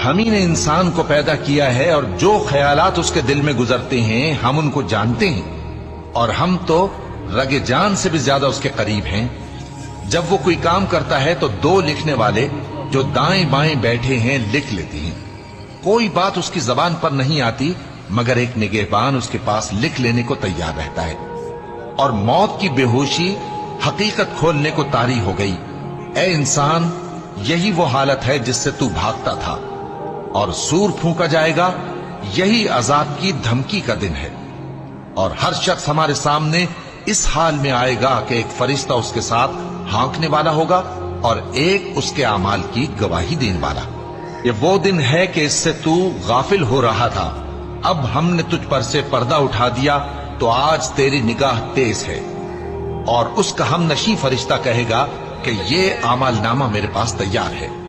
हम ही ने इंसान को पैदा किया है और जो ख्यालात उसके दिल में गुजरते हैं हम उनको जानते हैं, और हम तो रगे जान से भी ज्यादा उसके करीब हैं। जब वो कोई काम करता है तो दो लिखने वाले जो दाएं बाएं बैठे हैं लिख लेते हैं। कोई बात उसकी जबान पर नहीं आती मगर एक निगहबान उसके पास लिख लेने को तैयार रहता है। और मौत की बेहोशी हकीकत खोलने को तारी हो गई। ए इंसान, यही वो हालत है जिससे तू भागता था, और सूर फूंका जाएगा, यही अजाब की धमकी का दिन है। और हर शख्स हमारे सामने इस हाल में आएगा कि एक फरिश्ता उसके साथ हाँकने वाला होगा और एक उसके अमाल की गवाही देने वाला। ये वो दिन है कि इससे तू गाफिल हो रहा था, अब हमने तुझ पर से पर्दा उठा दिया तो आज तेरी निगाह तेज है। और उसका हम नशी फरिश्ता कहेगा कि ये अमालनामा मेरे पास तैयार है।